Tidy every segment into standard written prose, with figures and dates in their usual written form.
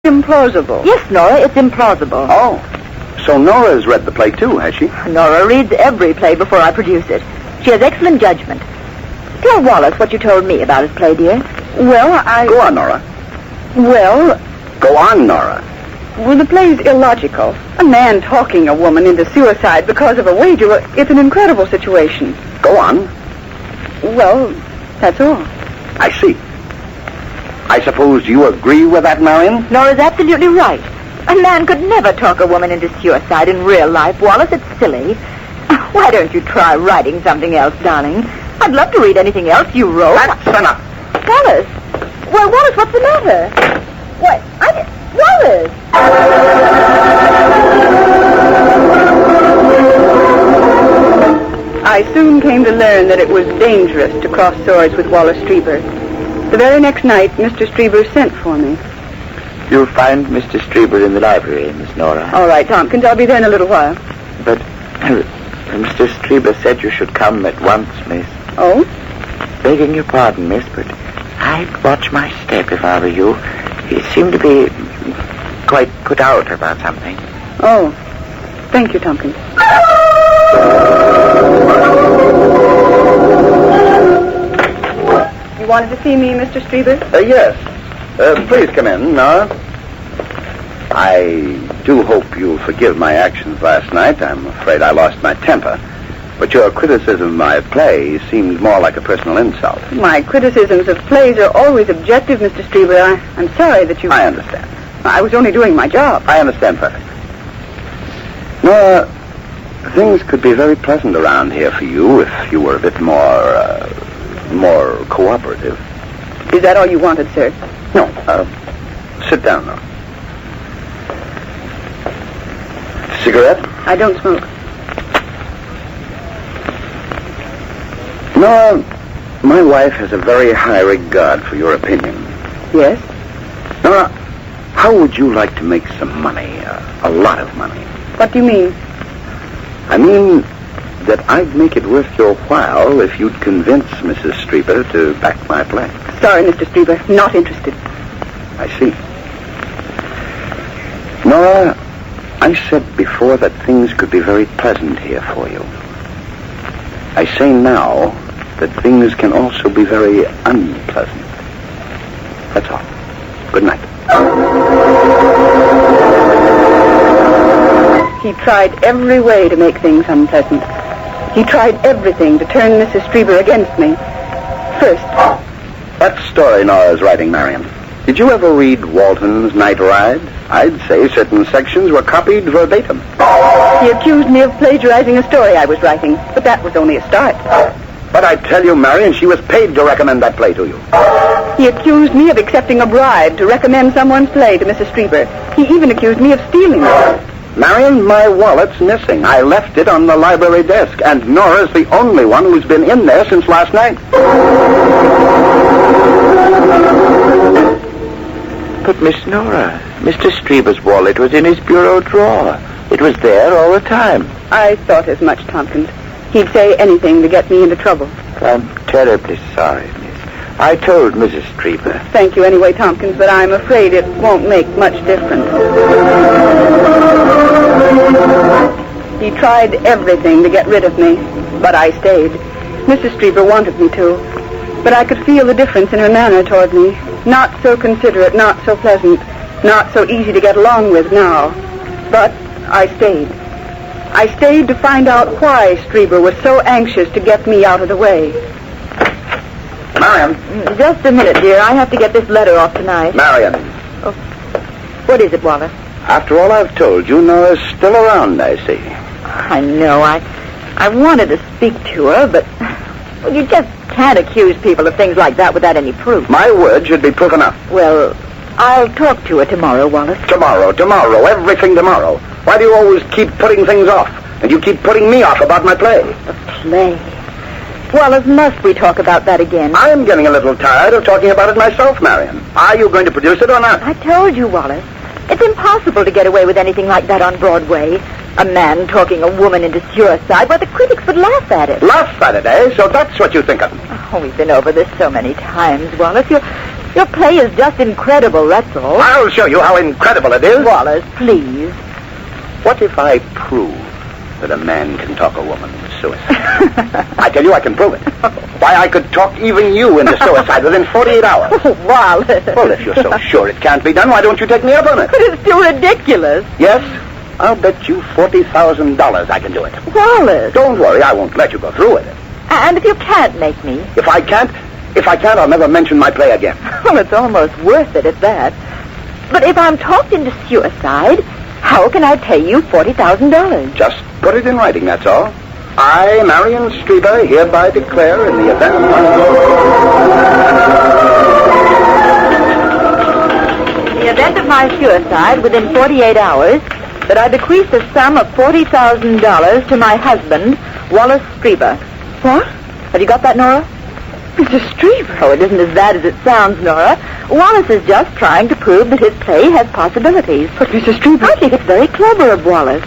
Implausible. Yes, Nora, it's implausible. Oh, so Nora's read the play too, has she? Nora reads every play before I produce it. She has excellent judgment. Tell Wallace what you told me about his play, dear. Well, Go on, Nora. Go on, Nora. Well, the play's illogical. A man talking a woman into suicide because of a wager, it's an incredible situation. Go on. Well, that's all. I see. I suppose you agree with that, Marion? Nora's absolutely right. A man could never talk a woman into suicide in real life, Wallace. It's silly. Why don't you try writing something else, darling? I'd love to read anything else you wrote. That's enough. Wallace! Well, Wallace, what's the matter? What? Wallace! I soon came to learn that it was dangerous to cross swords with Wallace Strieber. The very next night, Mr. Strieber sent for me. You'll find Mr. Strieber in the library, Miss Nora. All right, Tompkins, I'll be there in a little while. But Mr. Strieber said you should come at once, miss. Oh? Begging your pardon, miss, but I'd watch my step if I were you. He seemed to be quite put out about something. Oh. Thank you, Tompkins. You wanted to see me, Mr. Strieber? Yes. Please come in, Nora. I do hope you'll forgive my actions last night. I'm afraid I lost my temper. But your criticism of my play seemed more like a personal insult. My criticisms of plays are always objective, Mr. Strieber. I'm sorry that you... I understand. I was only doing my job. I understand perfectly. Nora, things could be very pleasant around here for you if you were a bit more cooperative. Is that all you wanted, sir? No. Sit down now. Cigarette? I don't smoke. Nora, my wife has a very high regard for your opinion. Yes? Nora, how would you like to make some money? A lot of money. What do you mean? I mean that I'd make it worth your while if you'd convince Mrs. Strieber to back my play. Sorry, Mr. Strieber. Not interested. I see. Nora, I said before that things could be very pleasant here for you. I say now that things can also be very unpleasant. That's all. Good night. He tried every way to make things unpleasant. He tried everything to turn Mrs. Strieber against me. First... That story Nora's writing, Marion. Did you ever read Walton's Night Ride? I'd say certain sections were copied verbatim. He accused me of plagiarizing a story I was writing, but that was only a start. But I tell you, Marion, she was paid to recommend that play to you. He accused me of accepting a bribe to recommend someone's play to Mrs. Strieber. He even accused me of stealing it. Marion, my wallet's missing. I left it on the library desk, and Nora's the only one who's been in there since last night. But, Miss Nora, Mr. Strieber's wallet was in his bureau drawer. It was there all the time. I thought as much, Tompkins. He'd say anything to get me into trouble. I'm terribly sorry, miss. I told Mrs. Strieber. Thank you anyway, Tompkins, but I'm afraid it won't make much difference. He tried everything to get rid of me, but I stayed. Mrs. Strieber wanted me to, but I could feel the difference in her manner toward me. Not so considerate, not so pleasant, not so easy to get along with now. But I stayed. I stayed to find out why Strieber was so anxious to get me out of the way. Marion. Just a minute, dear. I have to get this letter off tonight. Marion. Oh. What is it, Wallace? After all I've told you, Nora's still around, I see. I know. I wanted to speak to her, but well, you just can't accuse people of things like that without any proof. My word should be proof enough. Well, I'll talk to her tomorrow, Wallace. Tomorrow, everything tomorrow. Why do you always keep putting things off? And you keep putting me off about my play. The play? Wallace, must we talk about that again? I'm getting a little tired of talking about it myself, Marion. Are you going to produce it or not? I told you, Wallace. It's impossible to get away with anything like that on Broadway. A man talking a woman into suicide. Why, the critics would laugh at it. Laugh at it, eh? So that's what you think of me. Oh, we've been over this so many times, Wallace. Your play is just incredible, that's all. I'll show you how incredible it is. Wallace, please. What if I prove that a man can talk a woman into suicide? I tell you, I can prove it. Why, I could talk even you into suicide within 48 hours. Wallace. Well, if you're so sure it can't be done, why don't you take me up on it? But it's too ridiculous. Yes? I'll bet you $40,000 I can do it. Wallace. Don't worry, I won't let you go through with it. And if you can't make me? If I can't, I'll never mention my play again. Well, it's almost worth it at that. But if I'm talked into suicide, how can I pay you $40,000? Just put it in writing, that's all. I, Marion Strieber, hereby declare in the event of my suicide within 48 hours, that I bequeath the sum of $40,000 to my husband, Wallace Strieber. What? Have you got that, Nora? Mrs. Strieber? Oh, it isn't as bad as it sounds, Nora. Wallace is just trying to prove that his play has possibilities. But, Mrs. Strieber... I think it's very clever of Wallace.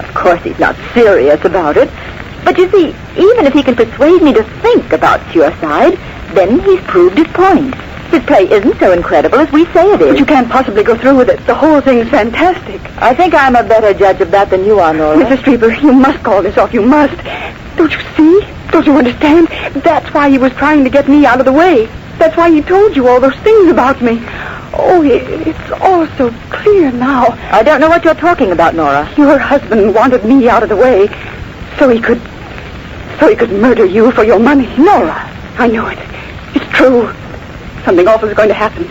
Of course, he's not serious about it. But you see, even if he can persuade me to think about suicide, then he's proved his point. His play isn't so incredible as we say it is. But you can't possibly go through with it. The whole thing's fantastic. I think I'm a better judge of that than you are, Nora. Mrs. Strieber, you must call this off. You must. Don't you see? Don't you understand? That's why he was trying to get me out of the way. That's why he told you all those things about me. Oh, it's all so clear now. I don't know what you're talking about, Nora. Your husband wanted me out of the way so he could murder you for your money. Nora. I know it. It's true. Something awful is going to happen.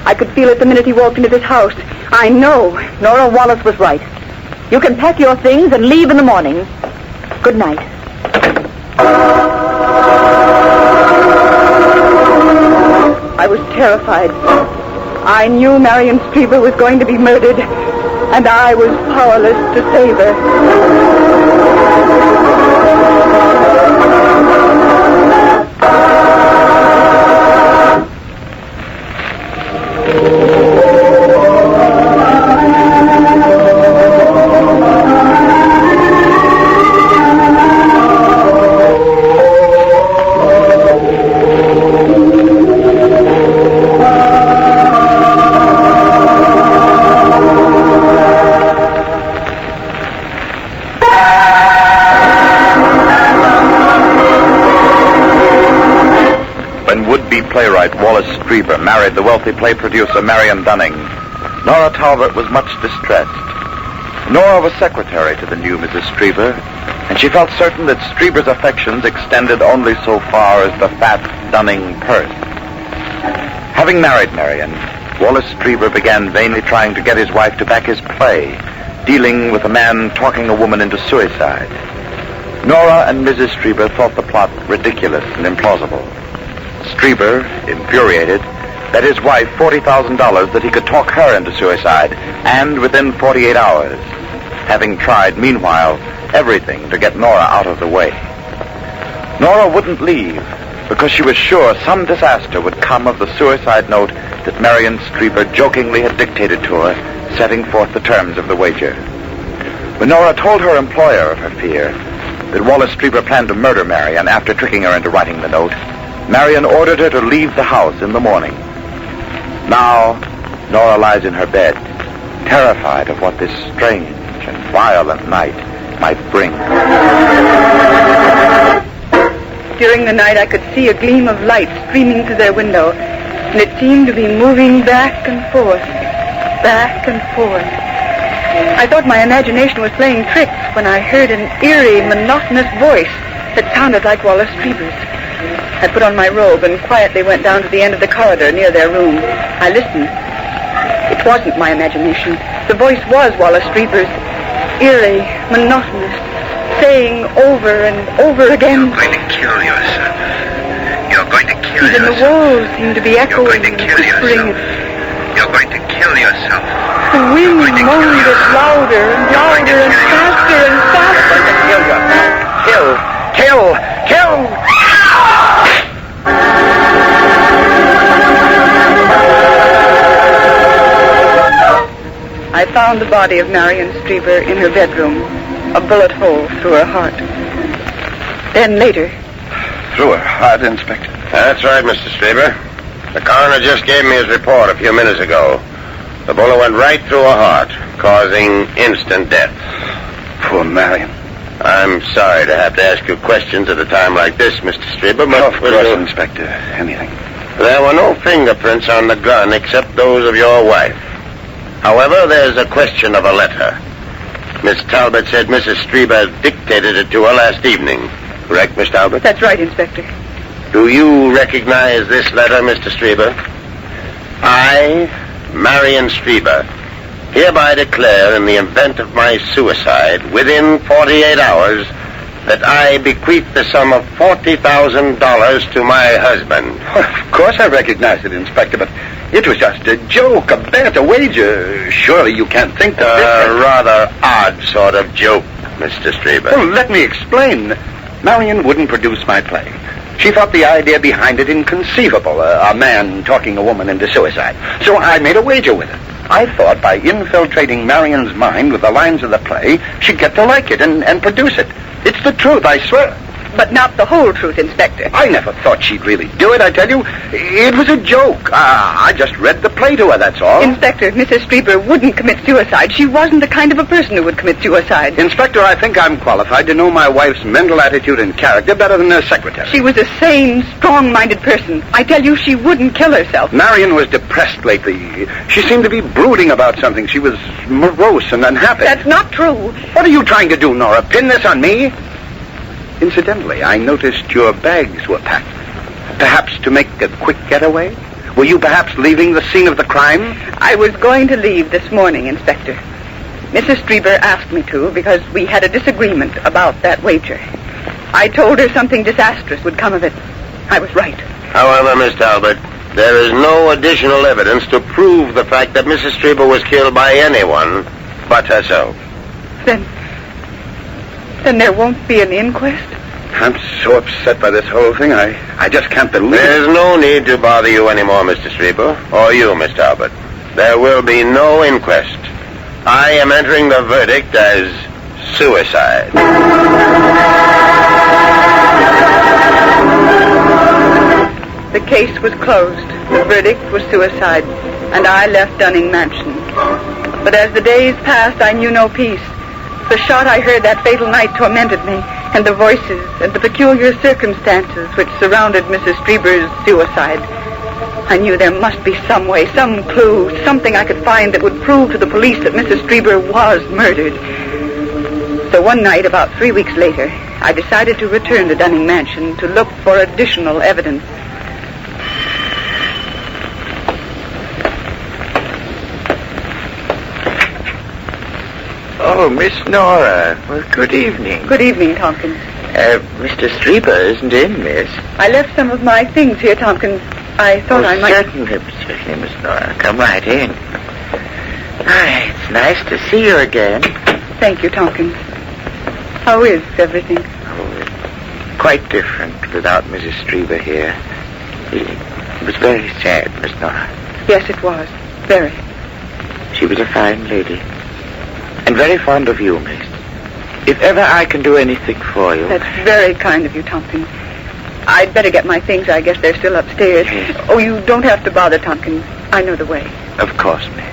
I could feel it the minute he walked into this house. I know. Nora, Wallace was right. You can pack your things and leave in the morning. Good night. I was terrified. I knew Marion Strieber was going to be murdered, and I was powerless to save her. Playwright Wallace Strieber married the wealthy play producer Marion Dunning, Nora Talbot was much distressed. Nora was secretary to the new Mrs. Strieber, and she felt certain that Strieber's affections extended only so far as the fat Dunning purse. Having married Marion, Wallace Strieber began vainly trying to get his wife to back his play, dealing with a man talking a woman into suicide. Nora and Mrs. Strieber thought the plot ridiculous and implausible. Strieber, infuriated, bet his wife $40,000 that he could talk her into suicide, and within 48 hours, having tried, meanwhile, everything to get Nora out of the way. Nora wouldn't leave because she was sure some disaster would come of the suicide note that Marion Strieber jokingly had dictated to her, setting forth the terms of the wager. When Nora told her employer of her fear, that Wallace Strieber planned to murder Marion after tricking her into writing the note, Marion ordered her to leave the house in the morning. Now, Nora lies in her bed, terrified of what this strange and violent night might bring. During the night, I could see a gleam of light streaming through their window, and it seemed to be moving back and forth, back and forth. I thought my imagination was playing tricks when I heard an eerie, monotonous voice that sounded like Wallace Strieber's. I put on my robe and quietly went down to the end of the corridor near their room. I listened. It wasn't my imagination. The voice was Wallace Strieber's, eerie, monotonous, saying over and over again. You're going to kill yourself. You're going to kill Even yourself. the walls seemed to be echoing You're going to and kill whispering. yourself. You're going to kill yourself. The wind You're going to kill moaned it yourself. louder and You're going to louder and kill faster and faster. Kill yourself. Kill. I found the body of Marion Strieber in her bedroom, a bullet hole through her heart. Then later, Through her heart, Inspector? That's right, Mr. Strieber. The coroner just gave me his report a few minutes ago. The bullet went right through her heart, causing instant death. Poor Marion. I'm sorry to have to ask you questions at a time like this, Mr. Strieber, but... Of course, Inspector. Anything. There were no fingerprints on the gun except those of your wife. However, there's a question of a letter. Miss Talbot said Mrs. Strieber dictated it to her last evening. Correct, Miss Talbot? That's right, Inspector. Do you recognize this letter, Mr. Strieber? I, Marion Strieber, hereby declare in the event of my suicide within 48 hours that I bequeath the sum of $40,000 to my husband. Of course I recognize it, Inspector, but it was just a joke, a bet, a wager. Surely you can't think that A rather odd sort of joke, Mr. Strieber. Well, let me explain. Marion wouldn't produce my play. She thought the idea behind it inconceivable, a man talking a woman into suicide. So I made a wager with her. I thought by infiltrating Marion's mind with the lines of the play, she'd get to like it and produce it. It's the truth, I swear. But not the whole truth, Inspector. I never thought she'd really do it, I tell you. It was a joke. I just read the play to her, that's all. Inspector, Mrs. Strieber wouldn't commit suicide. She wasn't the kind of a person who would commit suicide. Inspector, I think I'm qualified to know my wife's mental attitude and character better than her secretary. She was a sane, strong-minded person. I tell you, she wouldn't kill herself. Marion was depressed lately. She seemed to be brooding about something. She was morose and unhappy. That's not true. What are you trying to do, Nora? Pin this on me? Incidentally, I noticed your bags were packed. Perhaps to make a quick getaway? Were you perhaps leaving the scene of the crime? I was going to leave this morning, Inspector. Mrs. Strieber asked me to because we had a disagreement about that wager. I told her something disastrous would come of it. I was right. However, Miss Talbot, there is no additional evidence to prove the fact that Mrs. Strieber was killed by anyone but herself. Then there won't be an inquest? I'm so upset by this whole thing. I just can't believe it. There's no need to bother you anymore, Mr. Strieber, or you, Miss Talbot. There will be no inquest. I am entering the verdict as suicide. The case was closed. The verdict was suicide, and I left Dunning Mansion. But as the days passed, I knew no peace. The shot I heard that fatal night tormented me, and the voices and the peculiar circumstances which surrounded Mrs. Strieber's suicide. I knew there must be some way, some clue, something I could find that would prove to the police that Mrs. Strieber was murdered. So one night, about 3 weeks later, I decided to return to Dunning Mansion to look for additional evidence. Oh, Miss Nora. Well, good evening. Good evening, Tompkins. Mr. Strieber isn't in, miss. I left some of my things here, Tompkins. I thought I might... Certainly, Miss Nora. Come right in. It's nice to see you again. Thank you, Tompkins. How is everything? Oh, it's quite different without Mrs. Strieber here. It was very sad, Miss Nora. Yes, it was. Very. She was a fine lady. And very fond of you, miss. If ever I can do anything for you... That's very kind of you, Tompkins. I'd better get my things. I guess they're still upstairs. Yes. Oh, you don't have to bother, Tompkins. I know the way. Of course, miss.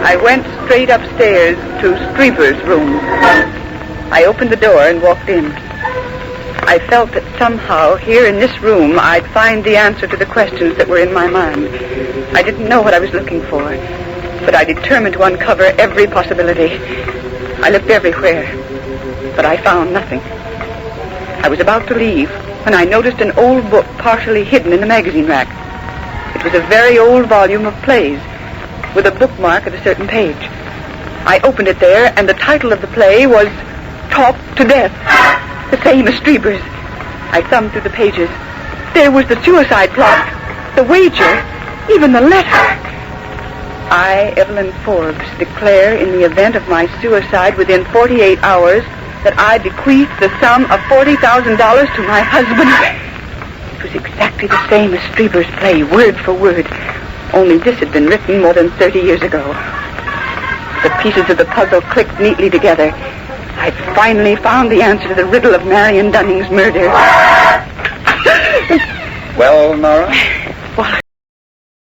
I went straight upstairs to Strieber's room. I opened the door and walked in. I felt that somehow, here in this room, I'd find the answer to the questions that were in my mind. I didn't know what I was looking for, but I determined to uncover every possibility. I looked everywhere, but I found nothing. I was about to leave when I noticed an old book partially hidden in the magazine rack. It was a very old volume of plays, with a bookmark at a certain page. I opened it there, and the title of the play was Talk to Death. The same as Strieber's. I thumbed through the pages. There was the suicide plot, the wager, even the letter. I, Evelyn Forbes, declare in the event of my suicide within 48 hours that I bequeath the sum of $40,000 to my husband. It was exactly the same as Strieber's play, word for word, only this had been written more than 30 years ago. The pieces of the puzzle clicked neatly together. I'd finally found the answer to the riddle of Marion Dunning's murder. Well, Nora?